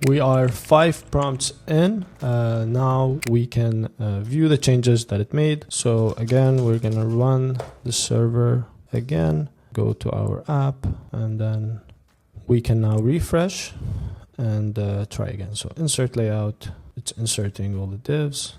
We are 5 prompts in. Now we can view the changes that it made. So again, we're gonna run the server again, go to our app, and then we can now refresh and try again. So insert layout, it's inserting all the divs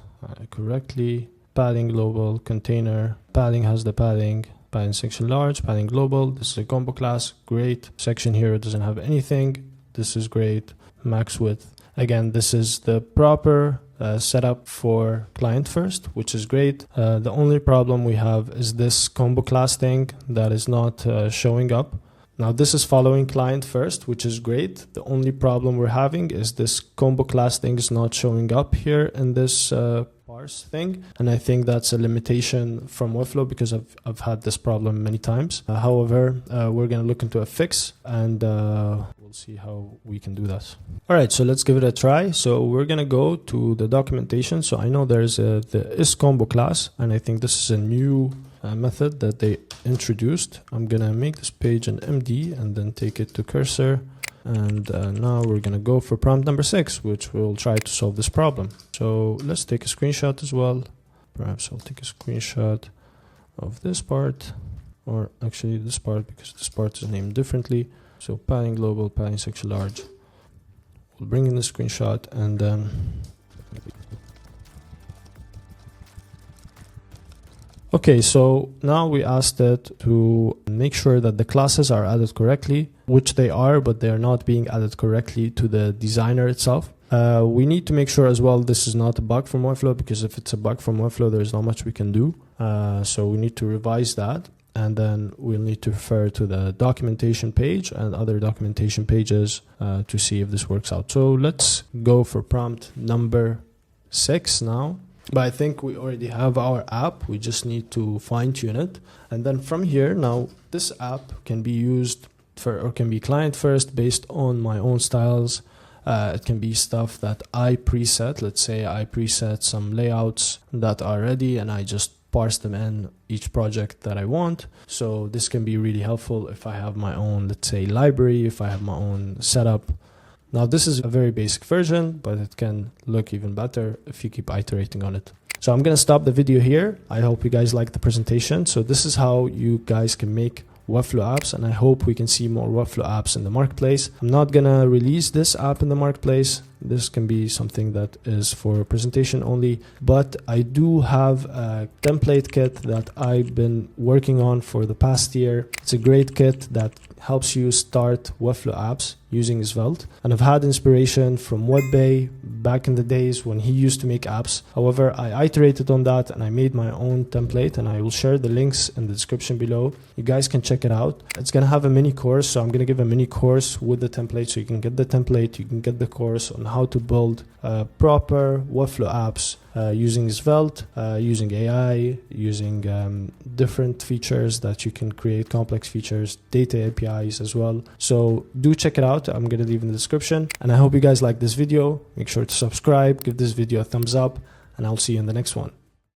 correctly. Padding global, container, padding has the padding section large, padding global. This is a combo class, great. Section here doesn't have anything. This is great. Max width. Again, this is the proper setup for client first, which is great. The only problem we have is this combo class thing that is not showing up. Now this is following client first, which is great. The only problem we're having is this combo class thing is not showing up here in this parse thing. And I think that's a limitation from Webflow because I've had this problem many times. However, we're going to look into a fix and we'll see how we can do that. All right, so let's give it a try. So we're going to go to the documentation. So I know there's the isCombo class, and I think this is a new method that they introduced. I'm gonna make this page an MD and then take it to cursor, and now we're gonna go for prompt number 6, which will try to solve this problem. So let's take a screenshot as well. Perhaps I'll take a screenshot of this part, or actually this part, because this part is named differently. So padding global, padding section large. We'll bring in the screenshot, and then okay, so now we asked it to make sure that the classes are added correctly, which they are, but they're not being added correctly to the designer itself. We need to make sure as well this is not a bug from Webflow, because if it's a bug from Webflow, there's not much we can do. So we need to revise that, and then we'll need to refer to the documentation page and other documentation pages to see if this works out. So let's go for prompt number 6 now. But I think we already have our app. We just need to fine tune it. And then from here, now this app can be used for, or can be client first based on my own styles. It can be stuff that I preset. Let's say I preset some layouts that are ready and I just parse them in each project that I want. So this can be really helpful if I have my own, let's say, library, if I have my own setup. Now this is a very basic version, but it can look even better if you keep iterating on it. So I'm going to stop the video here. I hope you guys like the presentation. So this is how you guys can make Webflow apps, and I hope we can see more Webflow apps in the marketplace. I'm not going to release this app in the marketplace. This can be something that is for presentation only, but I do have a template kit that I've been working on for the past year. It's a great kit that helps you start Webflow apps using Svelte, and I've had inspiration from WebBay back in the days when he used to make apps. However, I iterated on that and I made my own template, and I will share the links in the description below. You guys can check it out. It's going to have a mini course, so I'm going to give a mini course with the template, so you can get the template, you can get the course on how to build proper Webflow apps using Svelte, using AI, using different features that you can create, complex features, data APIs as well. So do check it out. I'm going to leave in the description, and I hope you guys like this video. Make sure to subscribe, give this video a thumbs up, and I'll see you in the next one.